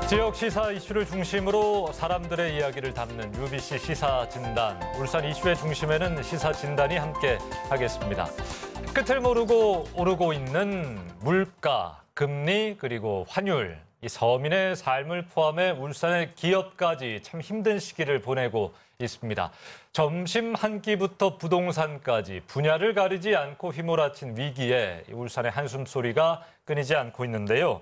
지역 시사 이슈를 중심으로 사람들의 이야기를 담는 UBC 시사 진단. 울산 이슈의 중심에는 시사 진단이 함께 하겠습니다. 끝을 모르고 오르고 있는 물가, 금리, 그리고 환율. 이 서민의 삶을 포함해 울산의 기업까지 참 힘든 시기를 보내고 있습니다. 점심 한 끼부터 부동산까지 분야를 가리지 않고 휘몰아친 위기에 울산의 한숨소리가 끊이지 않고 있는데요.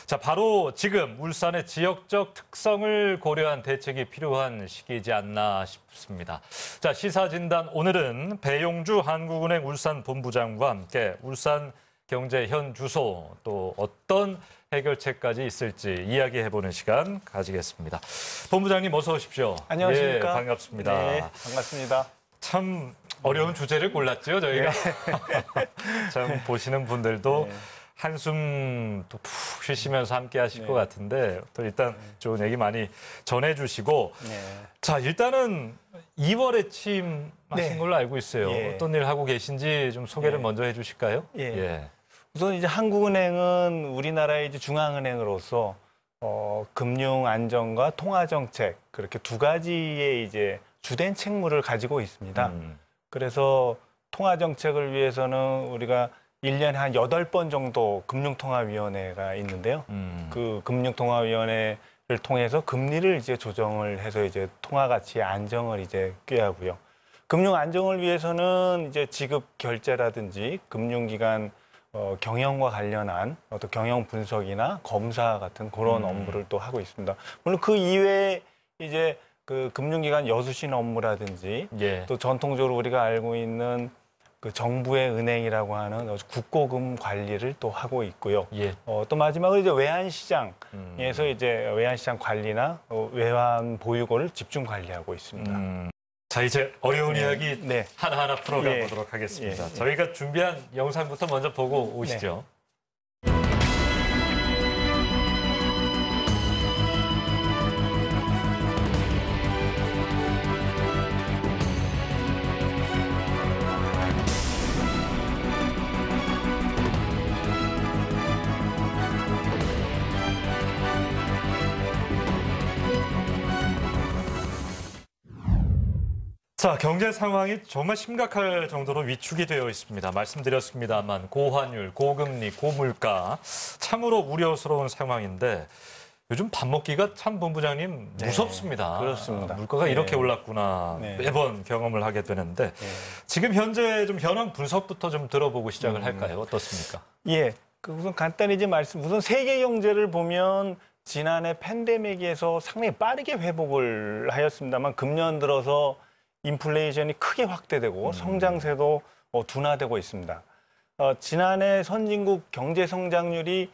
자, 바로 지금 울산의 지역적 특성을 고려한 대책이 필요한 시기이지 않나 싶습니다. 자, 시사진단 오늘은 배용주 한국은행 울산 본부장과 함께 울산 경제 현 주소 또 어떤 해결책까지 있을지 이야기해보는 시간 가지겠습니다. 본부장님 어서 오십시오. 안녕하십니까. 예, 반갑습니다. 네, 반갑습니다. 참 어려운 주제를 골랐죠, 저희가. 네. 참 보시는 분들도 네. 한숨 또 푹 쉬시면서 함께 하실 네. 것 같은데 또 일단 좋은 얘기 많이 전해주시고 네. 자, 일단은 2월에 취임하신 네. 걸로 알고 있어요. 예. 어떤 일 하고 계신지 좀 소개를 먼저 해주실까요? 예. 예. 우선 이제 한국은행은 우리나라의 이제 중앙은행으로서 금융 안정과 통화 정책 그렇게 두 가지의 이제 주된 책무를 가지고 있습니다. 그래서 통화 정책을 위해서는 우리가 1년에 한 8번 정도 금융통화위원회가 있는데요. 그 금융통화위원회를 통해서 금리를 이제 조정을 해서 이제 통화 가치의 안정을 이제 꾀하고요. 금융 안정을 위해서는 이제 지급 결제라든지 금융기관 경영과 관련한 어떤 경영 분석이나 검사 같은 그런 업무를 또 하고 있습니다. 물론 그 이외에 이제 그 금융기관 여수신 업무라든지 예. 또 전통적으로 우리가 알고 있는 그 정부의 은행이라고 하는 국고금 관리를 또 하고 있고요. 예. 또 마지막으로 이제 외환시장에서 이제 외환시장 관리나 외환 보유고를 집중 관리하고 있습니다. 자, 이제 어려운 이야기 네. 하나하나 풀어가 보도록 하겠습니다. 저희가 준비한 영상부터 먼저 보고 오시죠. 네. 자, 경제 상황이 정말 심각할 정도로 위축이 되어 있습니다. 말씀드렸습니다만 고환율, 고금리, 고물가 참으로 우려스러운 상황인데 요즘 밥 먹기가 참 본부장님 무섭습니다. 그렇습니다. 물가가 이렇게 올랐구나 매번 경험을 하게 되는데 지금 현재 좀 현황 분석부터 좀 들어보고 시작을 할까요? 어떻습니까? 예, 우선 간단히 이제 우선 세계 경제를 보면 지난해 팬데믹에서 상당히 빠르게 회복을 하였습니다만 금년 들어서 인플레이션이 크게 확대되고 성장세도 둔화되고 있습니다. 지난해 선진국 경제 성장률이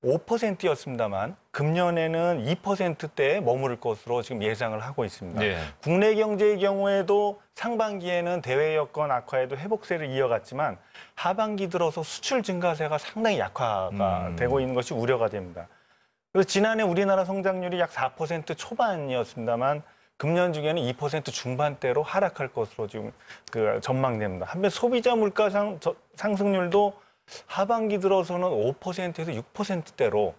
5%였습니다만 금년에는 2%대에 머무를 것으로 지금 예상을 하고 있습니다. 네. 국내 경제의 경우에도 상반기에는 대외 여건 악화에도 회복세를 이어갔지만 하반기 들어서 수출 증가세가 상당히 약화가 되고 있는 것이 우려가 됩니다. 그래서 지난해 우리나라 성장률이 약 4% 초반이었습니다만 금년 중에는 2% 중반대로 하락할 것으로 지금 전망됩니다. 한편 소비자 물가 상승률도 하반기 들어서는 5%에서 6%대로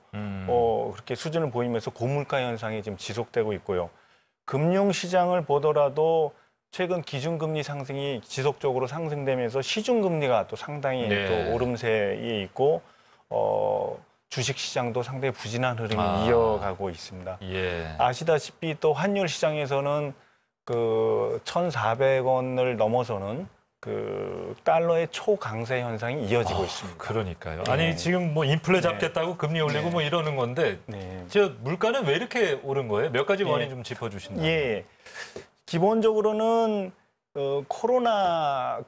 그렇게 수준을 보이면서 고물가 현상이 지금 지속되고 있고요. 금융시장을 보더라도 최근 기준금리 상승이 지속적으로 상승되면서 시중금리가 또 상당히 또 오름세에 있고 주식시장도 상당히 부진한 흐름이 이어가고 있습니다. 예. 아시다시피 또 환율 시장에서는 그 1,400원을 넘어서는 그 달러의 초강세 현상이 이어지고 있습니다. 그러니까요. 아니 지금 뭐 인플레 잡겠다고 금리 올리고 뭐 이러는 건데 저 물가는 왜 이렇게 오른 거예요? 몇 가지 원인 좀 짚어주신다면. 예. 기본적으로는 코로나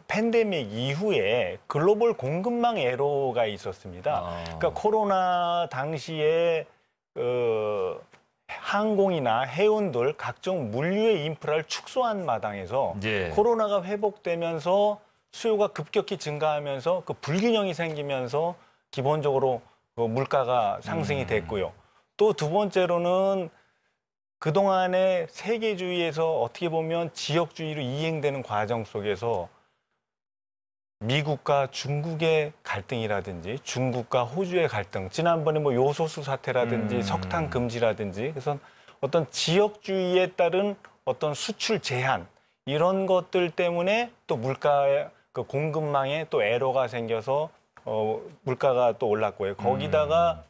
팬데믹 이후에 글로벌 공급망 애로가 있었습니다. 그러니까 코로나 당시에 항공이나 해운들 각종 물류의 인프라를 축소한 마당에서 코로나가 회복되면서 수요가 급격히 증가하면서 그 불균형이 생기면서 기본적으로 물가가 상승이 됐고요. 또 두 번째로는 그동안의 세계주의에서 어떻게 보면 지역주의로 이행되는 과정 속에서 미국과 중국의 갈등이라든지 중국과 호주의 갈등, 지난번에 뭐 요소수 사태라든지 석탄 금지라든지, 그래서 어떤 지역주의에 따른 어떤 수출 제한 이런 것들 때문에 또 물가의 그 공급망에 또 애로가 생겨서 물가가 또 올랐고요. 거기다가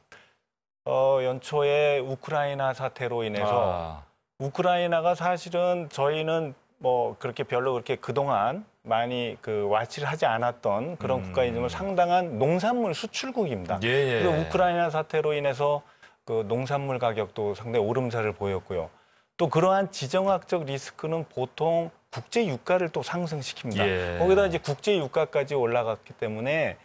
연초에 우크라이나 사태로 인해서 우크라이나가 사실은 저희는 뭐 그렇게 별로 그렇게 그동안 많이 그 와치를 하지 않았던 그런 국가이지만 상당한 농산물 수출국입니다. 예. 그리고 우크라이나 사태로 인해서 그 농산물 가격도 상당히 오름세를 보였고요. 또 그러한 지정학적 리스크는 보통 국제 유가를 또 상승시킵니다. 예. 거기다 이제 국제 유가까지 올라갔기 때문에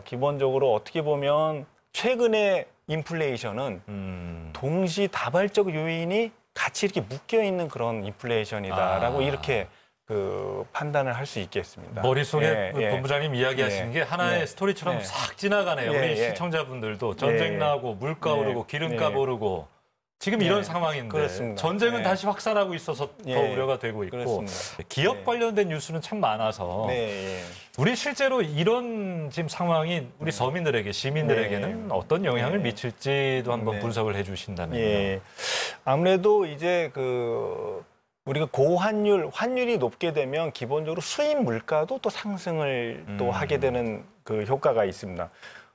기본적으로 어떻게 보면 최근의 인플레이션은 동시다발적 요인이 같이 이렇게 묶여 있는 그런 인플레이션이다라고 이렇게 그 판단을 할 수 있겠습니다. 머릿속에 본부장님 이야기하신 게 하나의 스토리처럼 싹 지나가네요. 우리 시청자분들도 전쟁 나고 물가 오르고 기름값 오르고 지금 이런 상황인데 그렇습니다. 전쟁은 다시 확산하고 있어서 더 우려가 되고 있고 그렇습니다. 기업 관련된 뉴스는 참 많아서 우리 실제로 이런 지금 상황이 우리 서민들에게 시민들에게는 어떤 영향을 미칠지도 한번 분석을 해주신다면요. 아무래도 이제 우리가 환율이 높게 되면 기본적으로 수입 물가도 또 상승을 또 하게 되는 그 효과가 있습니다.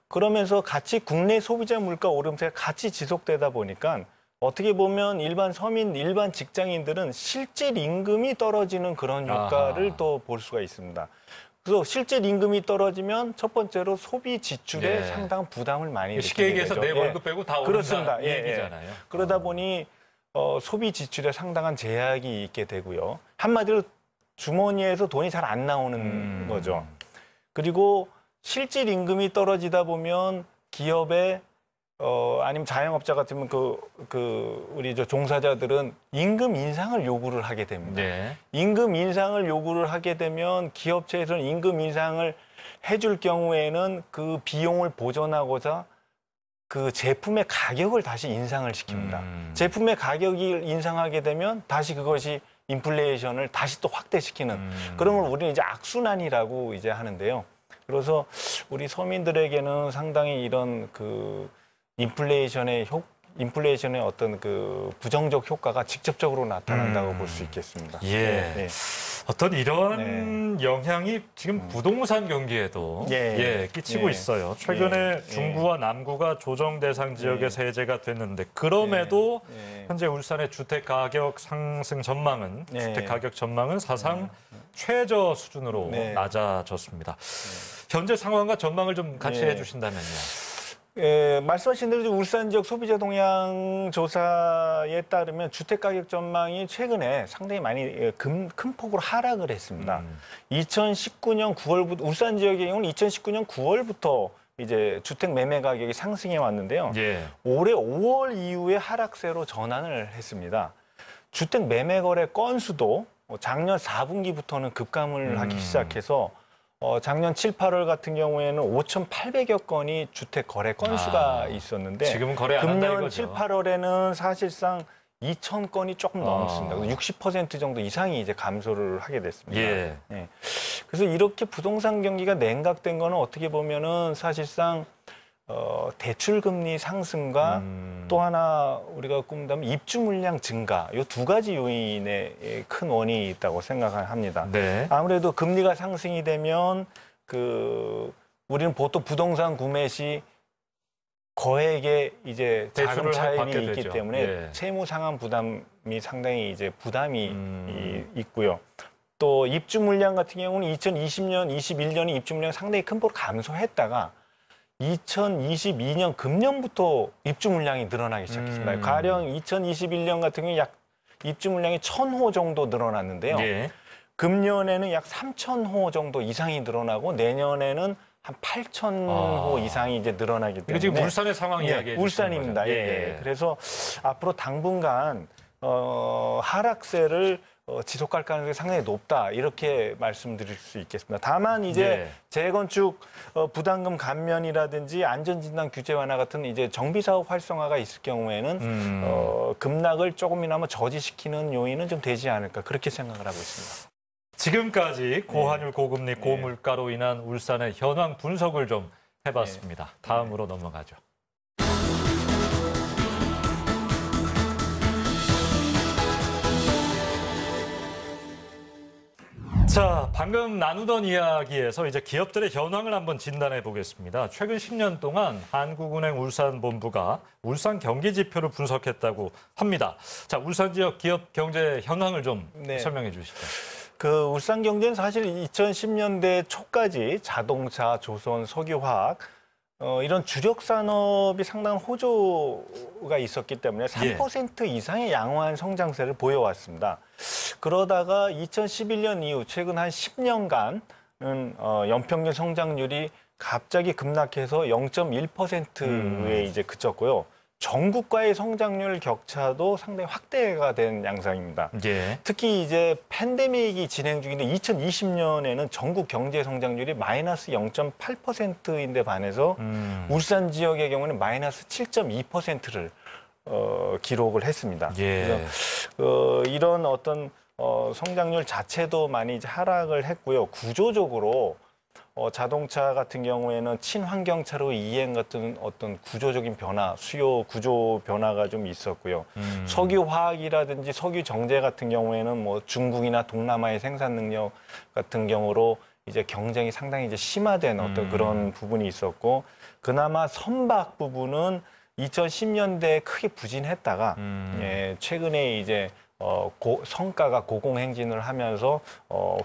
그러면서 같이 국내 소비자 물가 오름세가 같이 지속되다 보니까 어떻게 보면 일반 서민, 일반 직장인들은 실질 임금이 떨어지는 그런 효과를 또 볼 수가 있습니다. 그래서 실질 임금이 떨어지면 첫 번째로 소비 지출에 상당한 부담을 많이 느끼게 되죠. 쉽게 얘기해서 내 월급 빼고 다 오른다 이 얘기잖아요. 그러다 보니 소비 지출에 상당한 제약이 있게 되고요. 한마디로 주머니에서 돈이 잘 안 나오는 거죠. 그리고 실질 임금이 떨어지다 보면 기업의 아니면 자영업자 같으면 우리 종사자들은 임금 인상을 요구를 하게 됩니다. 임금 인상을 요구를 하게 되면 기업체에서는 임금 인상을 해줄 경우에는 그 비용을 보전하고자 그 제품의 가격을 다시 인상을 시킵니다. 제품의 가격을 인상하게 되면 다시 그것이 인플레이션을 다시 또 확대시키는 그런 걸 우리는 이제 악순환이라고 이제 하는데요. 그래서 우리 서민들에게는 상당히 이런 인플레이션의 어떤 그 부정적 효과가 직접적으로 나타난다고 볼 수 있겠습니다. 어떤 이런 영향이 지금 부동산 경기에도 끼치고 있어요. 최근에 중구와 남구가 조정 대상 지역에서 해제가 됐는데 그럼에도 현재 울산의 주택 가격 상승 전망은 주택 가격 전망은 사상 최저 수준으로 낮아졌습니다. 현재 상황과 전망을 좀 같이 해주신다면요. 말씀하신 대로 울산 지역 소비자 동향 조사에 따르면 주택 가격 전망이 최근에 상당히 많이 큰 폭으로 하락을 했습니다. 2019년 9월부터 울산 지역의 경우는 2019년 9월부터 이제 주택 매매 가격이 상승해 왔는데요. 올해 5월 이후에 하락세로 전환을 했습니다. 주택 매매 거래 건수도 작년 4분기부터는 급감을 하기 시작해서 작년 7, 8월 같은 경우에는 5,800여 건이 주택 거래 건수가 있었는데 지금은 거래 안 한다 금년 이거죠. 7, 8월에는 사실상 2,000건이 조금 넘습니다. 60% 정도 이상이 이제 감소를 하게 됐습니다. 그래서 이렇게 부동산 경기가 냉각된 거는 어떻게 보면은 사실상 대출 금리 상승과 또 하나 우리가 꼽는다면 입주 물량 증가 이 두 가지 요인에 큰 원인이 있다고 생각합니다. 아무래도 금리가 상승이 되면 우리는 보통 부동산 구매 시 거액의 이제 자금 차입이 있기 때문에 채무 상환 부담이 상당히 이제 부담이 있고요. 또 입주 물량 같은 경우는 2020년, 21년에 입주 물량 상당히 큰 폭으로 감소했다가 2022년 금년부터 입주 물량이 늘어나기 시작했습니다. 가령 2021년 같은 경우 약 입주 물량이 1,000호 정도 늘어났는데요. 금년에는 약 3,000호 정도 이상이 늘어나고 내년에는 한 8,000호 이상이 이제 늘어나기 때문에 지금 울산의 상황 이야기해 주시는 울산입니다. 그래서 앞으로 당분간 하락세를 지속할 가능성이 상당히 높다 이렇게 말씀드릴 수 있겠습니다. 다만 이제 재건축 부담금 감면이라든지 안전진단 규제 완화 같은 이제 정비 사업 활성화가 있을 경우에는 급락을 조금이나마 저지시키는 요인은 좀 되지 않을까 그렇게 생각을 하고 있습니다. 지금까지 고환율, 고금리, 고물가로 인한 울산의 현황 분석을 좀 해봤습니다. 다음으로 넘어가죠. 자, 방금 나누던 이야기에서 이제 기업들의 현황을 한번 진단해 보겠습니다. 최근 10년 동안 한국은행 울산본부가 울산 경기 지표를 분석했다고 합니다. 자, 울산 지역 기업 경제 현황을 좀 설명해 주시죠. 그 울산 경제는 사실 2010년대 초까지 자동차, 조선, 석유화학 이런 주력 산업이 상당한 호조가 있었기 때문에 3% 이상의 양호한 성장세를 보여왔습니다. 그러다가 2011년 이후 최근 한 10년간은 연평균 성장률이 갑자기 급락해서 0.1%에 이제 그쳤고요. 전국과의 성장률 격차도 상당히 확대가 된 양상입니다. 특히 이제 팬데믹이 진행 중인데 2020년에는 전국 경제 성장률이 마이너스 0.8%인데 반해서 울산 지역의 경우는 마이너스 7.2%를 기록을 했습니다. 그래서 이런 어떤 성장률 자체도 많이 이제 하락을 했고요. 구조적으로 자동차 같은 경우에는 친환경차로 이행 같은 어떤 구조적인 변화, 수요 구조 변화가 좀 있었고요. 석유화학이라든지 석유 정제 같은 경우에는 뭐 중국이나 동남아의 생산 능력 같은 경우로 이제 경쟁이 상당히 이제 심화된 어떤 그런 부분이 있었고, 그나마 선박 부분은 2010년대에 크게 부진했다가 최근에 이제 성과가 고공행진을 하면서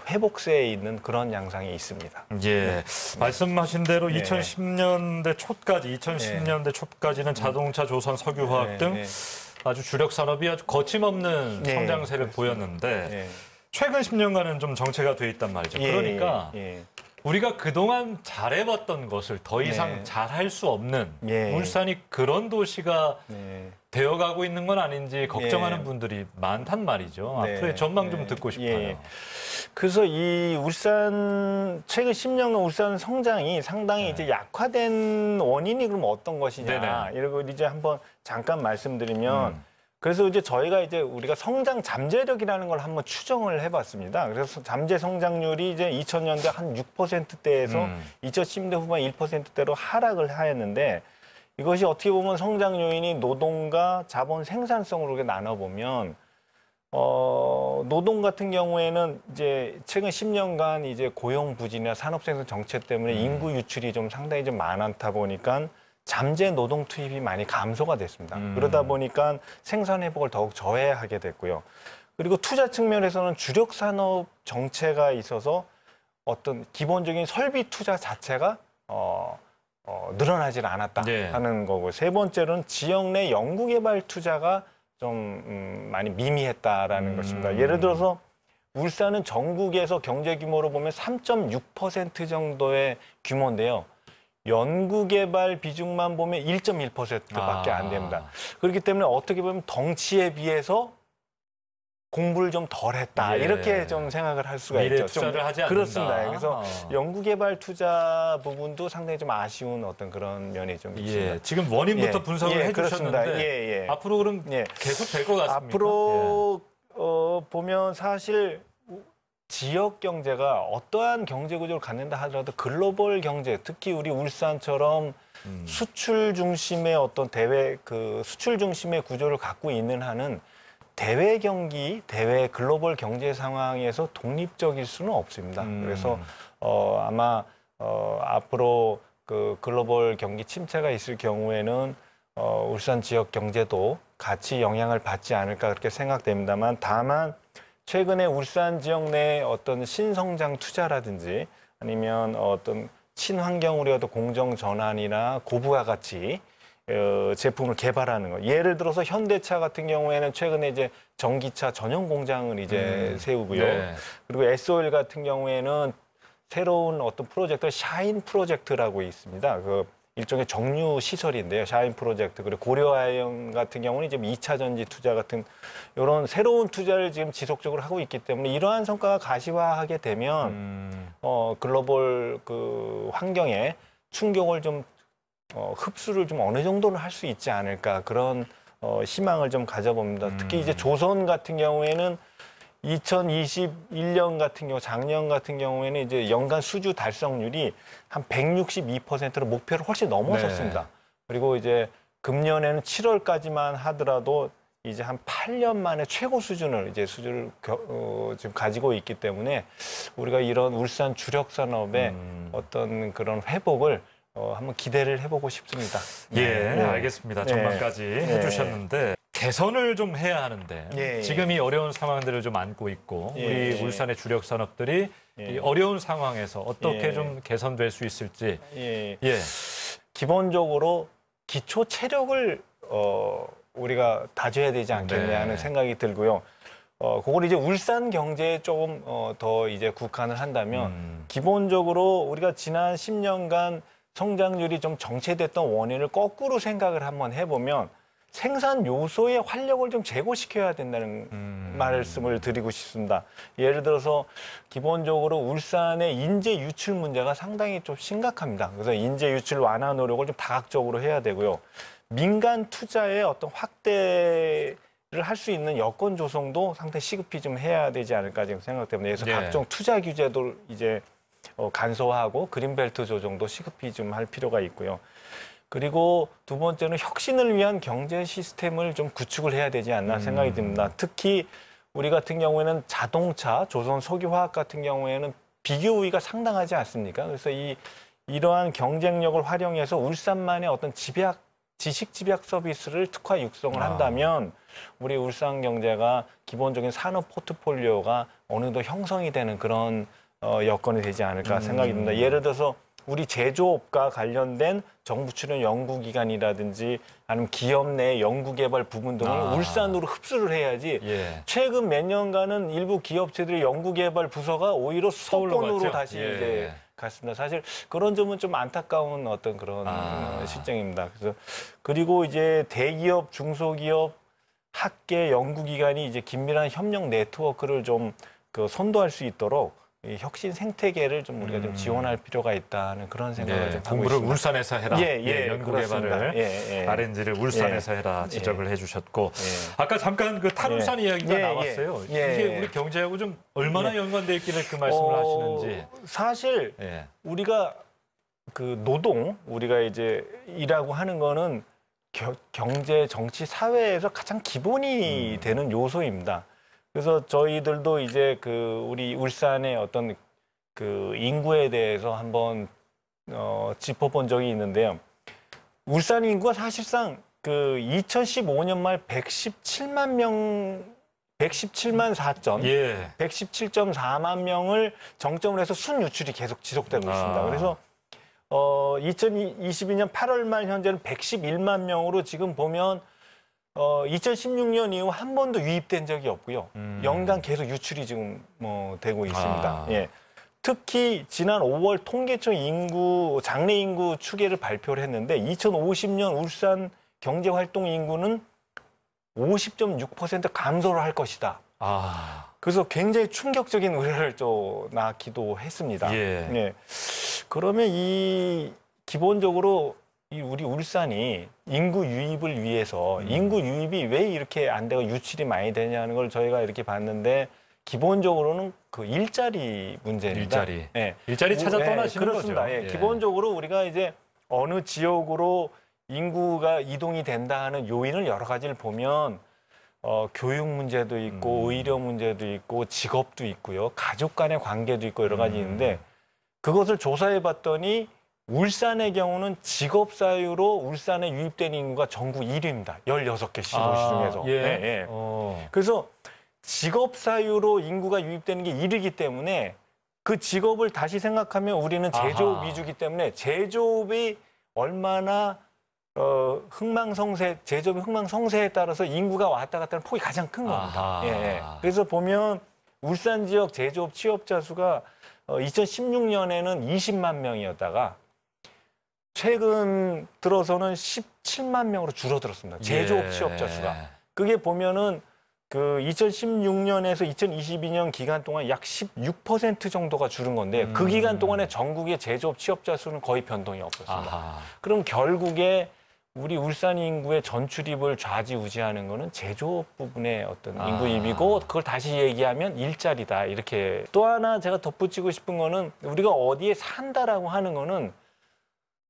회복세에 있는 그런 양상이 있습니다. 말씀하신 대로 2010년대 초까지는 자동차, 조선, 석유화학 등 아주 주력 산업이 아주 거침없는 성장세를 보였는데 최근 10년간은 좀 정체가 돼 있단 말이죠. 그러니까 우리가 그동안 잘해봤던 것을 더 이상 잘할 수 없는 울산이 그런 도시가 되어가고 있는 건 아닌지 걱정하는 분들이 많단 말이죠. 앞으로의 전망 좀 듣고 싶어요. 그래서 이 울산 최근 10년간 울산 성장이 상당히 이제 약화된 원인이 그럼 어떤 것이냐 이러고 이제 한번 잠깐 말씀드리면 그래서 이제 저희가 이제 우리가 성장 잠재력이라는 걸 한번 추정을 해봤습니다. 그래서 잠재 성장률이 이제 2000년대 한 6%대에서 2010년대 후반 1%대로 하락을 하였는데, 이것이 어떻게 보면 성장 요인이 노동과 자본 생산성으로 나눠보면 노동 같은 경우에는 이제 최근 10년간 이제 고용 부진이나 산업 생산 정체 때문에 인구 유출이 좀 상당히 좀 많다 보니까 잠재 노동 투입이 많이 감소가 됐습니다. 그러다 보니까 생산 회복을 더욱 저해하게 됐고요. 그리고 투자 측면에서는 주력 산업 정체가 있어서 어떤 기본적인 설비 투자 자체가 늘어나질 않았다 하는 거고, 세 번째로는 지역 내 연구개발 투자가 좀 많이 미미했다라는 것입니다. 예를 들어서 울산은 전국에서 경제 규모로 보면 3.6% 정도의 규모인데요. 연구개발 비중만 보면 1.1%밖에 안 됩니다. 그렇기 때문에 어떻게 보면 덩치에 비해서 공부를 좀 덜 했다. 이렇게 좀 생각을 할 수가 있죠. 투자를 하지 않는다. 그렇습니다. 그래서 연구개발 투자 부분도 상당히 좀 아쉬운 어떤 그런 면이 좀 있습니다. 지금 원인부터 분석을 해주셨는데 앞으로 그럼 계속 될 것 같습니까? 앞으로 보면 사실 지역 경제가 어떠한 경제 구조를 갖는다 하더라도 글로벌 경제, 특히 우리 울산처럼 수출 중심의 어떤 수출 중심의 구조를 갖고 있는 한은 대외 경기, 대외 글로벌 경제 상황에서 독립적일 수는 없습니다. 그래서 아마 앞으로 그 글로벌 경기 침체가 있을 경우에는 울산 지역 경제도 같이 영향을 받지 않을까 그렇게 생각됩니다만, 다만 최근에 울산 지역 내 어떤 신성장 투자라든지 아니면 어떤 친환경으로 어떤 공정 전환이나 고부가 가치 제품을 개발하는 거. 예를 들어서 현대차 같은 경우에는 최근에 이제 전기차 전용 공장을 이제 세우고요. 그리고 S-오일 같은 경우에는 새로운 어떤 프로젝트, 샤인 프로젝트라고 있습니다. 그 일종의 정유 시설인데요. 샤인 프로젝트. 그리고 고려아연 같은 경우는 이제 2차 전지 투자 같은 이런 새로운 투자를 지금 지속적으로 하고 있기 때문에 이러한 성과가 가시화하게 되면 글로벌 그 환경에 충격을 좀 흡수를 좀 어느 정도는 할 수 있지 않을까, 그런 희망을 좀 가져봅니다. 특히 이제 조선 같은 경우에는 2021년 같은 경우, 작년 같은 경우에는 이제 연간 수주 달성률이 한 162%로 목표를 훨씬 넘어섰습니다. 네. 그리고 이제 금년에는 7월까지만 하더라도 이제 한 8년 만에 최고 수준을 수주를 지금 가지고 있기 때문에 우리가 이런 울산 주력 산업의 어떤 그런 회복을 한번 기대를 해보고 싶습니다. 예, 알겠습니다. 전망까지 해주셨는데 개선을 좀 해야 하는데 지금 이 어려운 상황들을 좀 안고 있고 우리 울산의 주력 산업들이 이 어려운 상황에서 어떻게 좀 개선될 수 있을지. 기본적으로 기초 체력을 우리가 다져야 되지 않겠냐 하는 생각이 들고요. 그걸 이제 울산 경제에 조금 더 이제 국한을 한다면 기본적으로 우리가 지난 10년간 성장률이 좀 정체됐던 원인을 거꾸로 생각을 한번 해보면 생산 요소의 활력을 좀 제고시켜야 된다는 말씀을 드리고 싶습니다. 예를 들어서 기본적으로 울산의 인재 유출 문제가 상당히 좀 심각합니다. 그래서 인재 유출 완화 노력을 좀 다각적으로 해야 되고요. 민간 투자의 어떤 확대를 할 수 있는 여건 조성도 상당히 시급히 좀 해야 되지 않을까 지금 생각 때문에 그래서 각종 투자 규제도 이제 간소화하고 그린벨트 조정도 시급히 좀 할 필요가 있고요. 그리고 두 번째는 혁신을 위한 경제 시스템을 좀 구축을 해야 되지 않나 생각이 듭니다. 특히 우리 같은 경우에는 자동차, 조선 석유화학 같은 경우에는 비교 우위가 상당하지 않습니까? 그래서 이러한 경쟁력을 활용해서 울산만의 어떤 지식 집약 서비스를 특화 육성을 한다면 우리 울산 경제가 기본적인 산업 포트폴리오가 어느 정도 형성이 되는 그런 여건이 되지 않을까 생각이 듭니다. 예를 들어서 우리 제조업과 관련된 정부 출연 연구기관이라든지 아니면 기업 내 연구개발 부분 등을 울산으로 흡수를 해야지 최근 몇 년간은 일부 기업체들의 연구개발 부서가 오히려 수도권으로 다시 이제 갔습니다. 사실 그런 점은 좀 안타까운 어떤 그런 실정입니다. 그리고 이제 대기업, 중소기업, 학계, 연구기관이 이제 긴밀한 협력 네트워크를 좀 선도할 수 있도록 이 혁신 생태계를 좀 우리가 좀 지원할 필요가 있다는 그런 생각을 좀 하고 공부를 있습니다. 울산에서 해라. 연구개발을 R&D를 울산에서 예. 해라 지적을 해주셨고 아까 잠깐 그 탈울산 이야기가 나왔어요. 이게 우리 경제하고 좀 얼마나 연관돼 있기를 그 말씀을 하시는지. 사실 우리가 그 노동 우리가 이제 일하고 하는 거는 경제, 정치, 사회에서 가장 기본이 되는 요소입니다. 그래서 저희들도 이제 우리 울산의 어떤 인구에 대해서 한번 짚어본 적이 있는데요. 울산 인구가 사실상 2015년 말 117만 4천, 117.4만 명을 정점으로 해서 순유출이 계속 지속되고 있습니다. 그래서 2022년 8월 말 현재는 111만 명으로 지금 보면 2016년 이후 한 번도 유입된 적이 없고요. 연간 계속 유출이 지금 되고 있습니다. 특히 지난 5월 통계청 장래 인구 추계를 발표를 했는데 2050년 울산 경제활동 인구는 50.6% 감소를 할 것이다. 그래서 굉장히 충격적인 우려를 좀 낳기도 했습니다. 그러면 기본적으로 우리 울산이 인구 유입을 위해서 인구 유입이 왜 이렇게 안 되고 유출이 많이 되냐는 걸 저희가 이렇게 봤는데 기본적으로는 그 일자리 문제입니다. 일자리 찾아 떠나시는 그렇습니다. 거죠. 기본적으로 우리가 이제 어느 지역으로 인구가 이동이 된다 하는 요인을 여러 가지를 보면 교육 문제도 있고 의료 문제도 있고 직업도 있고요. 가족 간의 관계도 있고 여러 가지 있는데 그것을 조사해 봤더니 울산의 경우는 직업 사유로 울산에 유입된 인구가 전국 1위입니다. 16개 시도시 중에서. 그래서 직업 사유로 인구가 유입되는 게 1위이기 때문에 그 직업을 다시 생각하면 우리는 제조업 위주이기 때문에 제조업이 얼마나 제조업의 흥망성쇠에 따라서 인구가 왔다 갔다 하는 폭이 가장 큰 겁니다. 그래서 보면 울산 지역 제조업 취업자 수가 2016년에는 20만 명이었다가 최근 들어서는 17만 명으로 줄어들었습니다. 제조업 취업자 수가. 그게 보면은 2016년에서 2022년 기간 동안 약 16% 정도가 줄은 건데 그 기간 동안에 전국의 제조업 취업자 수는 거의 변동이 없었습니다. 그럼 결국에 우리 울산 인구의 전출입을 좌지우지하는 거는 제조업 부분의 어떤 아. 인구입이고 그걸 다시 얘기하면 일자리다 이렇게. 또 하나 제가 덧붙이고 싶은 거는 우리가 어디에 산다라고 하는 거는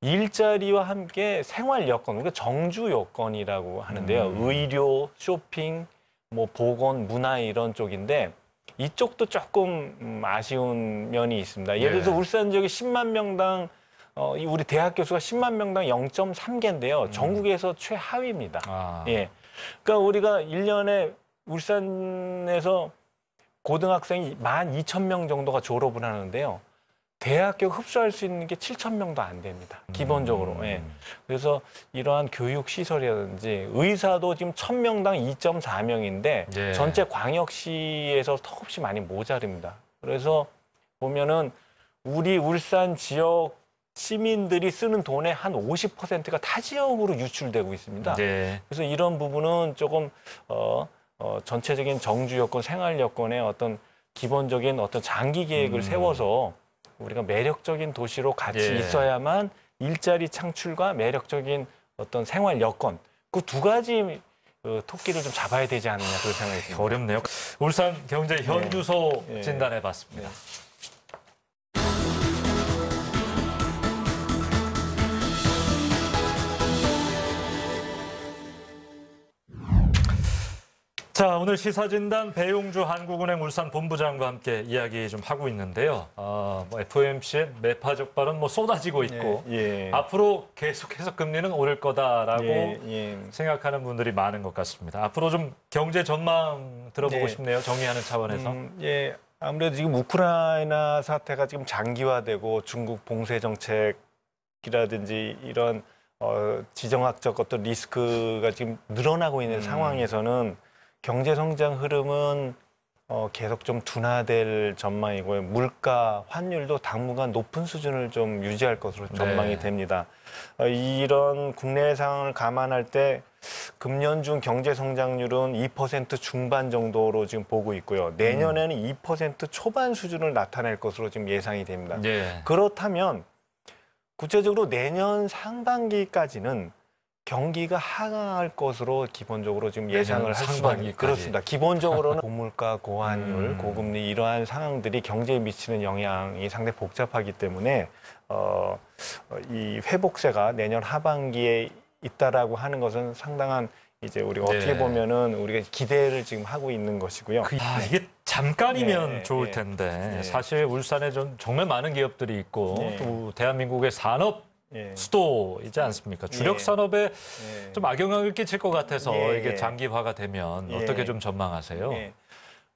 일자리와 함께 생활 여건, 우리가 정주 여건이라고 하는데요. 의료, 쇼핑, 뭐 보건, 문화 이런 쪽인데 이쪽도 조금 아쉬운 면이 있습니다. 예를 들어서 울산 지역이 10만 명당 우리 대학교 수가 10만 명당 0.3개인데요. 전국에서 최하위입니다. 예. 그러니까 우리가 1년에 울산에서 고등학생이 12,000명 정도가 졸업을 하는데요. 대학교 흡수할 수 있는 게 7,000명도 안 됩니다. 기본적으로. 예. 그래서 이러한 교육 시설이라든지 의사도 지금 1,000명당 2.4명인데 예. 전체 광역시에서 턱없이 많이 모자릅니다. 그래서 보면은 우리 울산 지역 시민들이 쓰는 돈의 한 50%가 타 지역으로 유출되고 있습니다. 네. 그래서 이런 부분은 조금 전체적인 정주 여건, 생활 여건의 어떤 기본적인 어떤 장기 계획을 세워서 우리가 매력적인 도시로 같이 예. 있어야만 일자리 창출과 매력적인 어떤 생활 여건 그 두 가지 토끼를 좀 잡아야 되지 않느냐 그런 생각이 듭니다. 어렵네요. 울산 경제 현주소 예. 진단해봤습니다. 자, 오늘 시사진단 배용주 한국은행 울산 본부장과 함께 이야기 좀 하고 있는데요. 뭐 FOMC의 매파적 발언 뭐 쏟아지고 있고 예. 앞으로 계속해서 금리는 오를 거다라고 예. 생각하는 분들이 많은 것 같습니다. 앞으로 좀 경제 전망 들어보고 네. 싶네요. 정리하는 차원에서. 예. 아무래도 지금 우크라이나 사태가 지금 장기화되고 중국 봉쇄 정책이라든지 이런 지정학적 어떤 리스크가 지금 늘어나고 있는 상황에서는 경제 성장 흐름은 계속 좀 둔화될 전망이고요. 물가, 환율도 당분간 높은 수준을 좀 유지할 것으로 전망이 됩니다. 이런 국내 상황을 감안할 때 금년 중 경제 성장률은 2% 중반 정도로 지금 보고 있고요. 내년에는 2% 초반 수준을 나타낼 것으로 지금 예상이 됩니다. 네. 그렇다면 구체적으로 내년 상반기까지는 경기가 하강할 것으로 기본적으로 지금 예상을 할 수밖에 상반기까지. 그렇습니다. 기본적으로는 고물가, 고환율, 고금리 이러한 상황들이 경제에 미치는 영향이 상당히 복잡하기 때문에 이 회복세가 내년 하반기에 있다라고 하는 것은 상당한 이제 우리가 어떻게 보면은 우리가 기대를 지금 하고 있는 것이고요. 이게 잠깐이면 네, 좋을 네. 텐데 네. 사실 울산에 정말 많은 기업들이 있고 네. 또 대한민국의 산업 예. 수도이지 않습니까? 주력 예. 산업에 예. 좀 악영향을 끼칠 것 같아서 예, 이게 예. 장기화가 되면 예. 어떻게 좀 전망하세요? 예.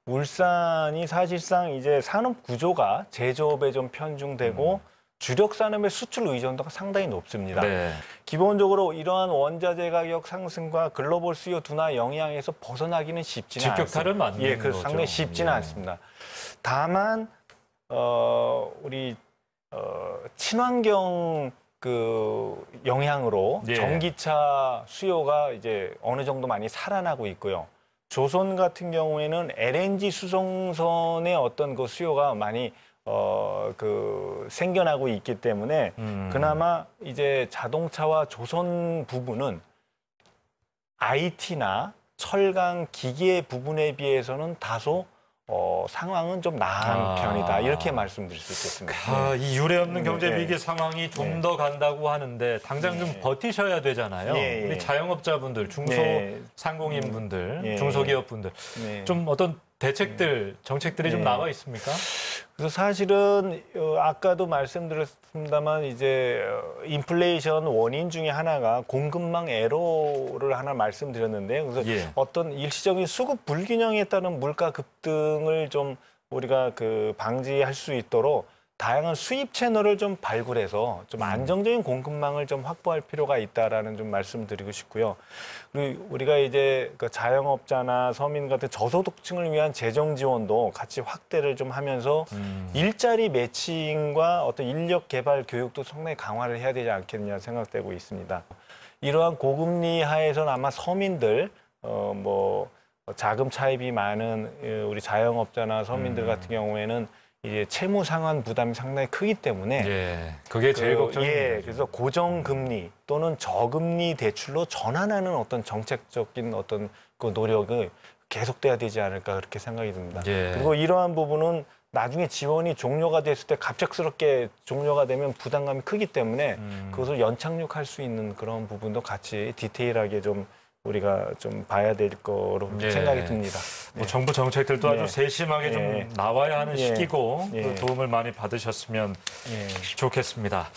울산이 사실상 이제 산업 구조가 제조업에 좀 편중되고 주력 산업의 수출 의존도가 상당히 높습니다. 네. 기본적으로 이러한 원자재 가격 상승과 글로벌 수요 둔화 영향에서 벗어나기는 쉽지는 않습니다. 직격탄을 맞는 예, 그래서 거죠. 상당히 쉽지는 예. 않습니다. 다만 우리 친환경 그 영향으로 예. 전기차 수요가 이제 어느 정도 많이 살아나고 있고요. 조선 같은 경우에는 LNG 수송선의 어떤 그 수요가 많이 생겨나고 있기 때문에 그나마 이제 자동차와 조선 부분은 IT나 철강 기계 부분에 비해서는 다소 상황은 좀 나은 편이다 이렇게 말씀드릴 수 있겠습니다. 이 유례 없는 경제 네. 위기 상황이 좀 더 간다고 하는데 당장 좀 버티셔야 되잖아요. 예, 예. 우리 자영업자분들, 중소상공인분들, 예. 중소기업분들 네. 좀 어떤 대책들, 정책들이 좀 네. 나와 있습니까? 그래서 사실은 아까도 말씀드렸습니다만 이제 인플레이션 원인 중에 하나가 공급망 애로를 하나 말씀드렸는데요. 그래서 예. 어떤 일시적인 수급 불균형에 따른 물가 급등을 좀 우리가 방지할 수 있도록 다양한 수입 채널을 좀 발굴해서 좀 안정적인 공급망을 좀 확보할 필요가 있다라는 좀 말씀드리고 싶고요. 그리고 우리가 이제 그 자영업자나 서민 같은 저소득층을 위한 재정 지원도 같이 확대를 좀 하면서 일자리 매칭과 어떤 인력 개발 교육도 상당히 강화를 해야 되지 않겠냐 생각되고 있습니다. 이러한 고금리 하에서는 아마 서민들 자금 차입이 많은 우리 자영업자나 서민들 같은 경우에는 이제 채무 상환 부담이 상당히 크기 때문에 예, 그게 제일 걱정입니다. 예, 그래서 고정금리 또는 저금리 대출로 전환하는 어떤 정책적인 어떤 그 노력을 계속돼야 되지 않을까 그렇게 생각이 듭니다. 예. 그리고 이러한 부분은 나중에 지원이 종료가 됐을 때 갑작스럽게 종료가 되면 부담감이 크기 때문에 그것을 연착륙할 수 있는 그런 부분도 같이 디테일하게 좀 우리가 좀 봐야 될 거로 예. 생각이 듭니다. 뭐 정부 정책들도 네. 아주 세심하게 좀 예. 나와야 하는 예. 시기고 예. 그 도움을 많이 받으셨으면 예. 좋겠습니다.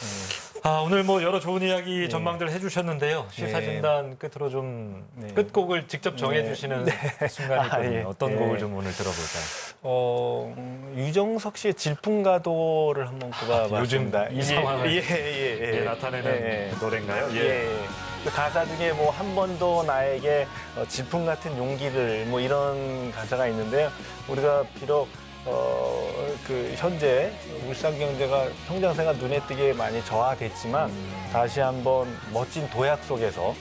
오늘 뭐 여러 좋은 이야기 전망들 해주셨는데요. 시사진단 끝으로 좀 네. 끝곡을 직접 정해주시는 순간이 있거든요. 예. 어떤 예. 곡을 좀 오늘 들어볼까요? 유정석 씨의 질풍가도를 한번 꼽아봤습니다. 요즘 이 상황을 예, 나타내는 노래인가요? 예. 그 가사 중에 뭐 한 번도 나에게 질풍 같은 용기를 뭐 이런 가사가 있는데요. 우리가 비록 그 현재 울산 경제가 성장세가 눈에 띄게 많이 저하됐지만 다시 한번 멋진 도약 속에서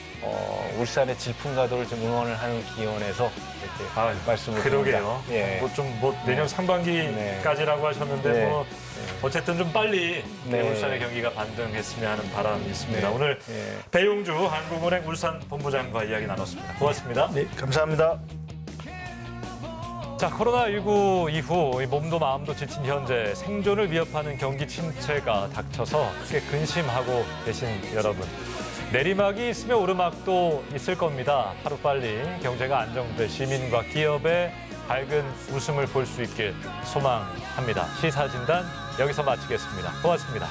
울산의 질풍가도를 좀 응원을 하는 기원에서 이렇게 말씀을 드립니다. 그러게요. 예. 뭐 내년 상반기까지라고 하셨는데 네. 뭐 어쨌든 좀 빨리 네. 울산의 경기가 반등했으면 하는 바람이 있습니다. 네. 오늘 네. 배용주 한국은행 울산 본부장과 이야기 나눴습니다. 고맙습니다. 네, 감사합니다. 자, 코로나19 이후 이 몸도 마음도 지친 현재 생존을 위협하는 경기 침체가 닥쳐서 크게 근심하고 계신 여러분. 내리막이 있으면 오르막도 있을 겁니다. 하루빨리 경제가 안정돼 시민과 기업의 밝은 웃음을 볼 수 있길 소망합니다. 시사진단 여기서 마치겠습니다. 고맙습니다.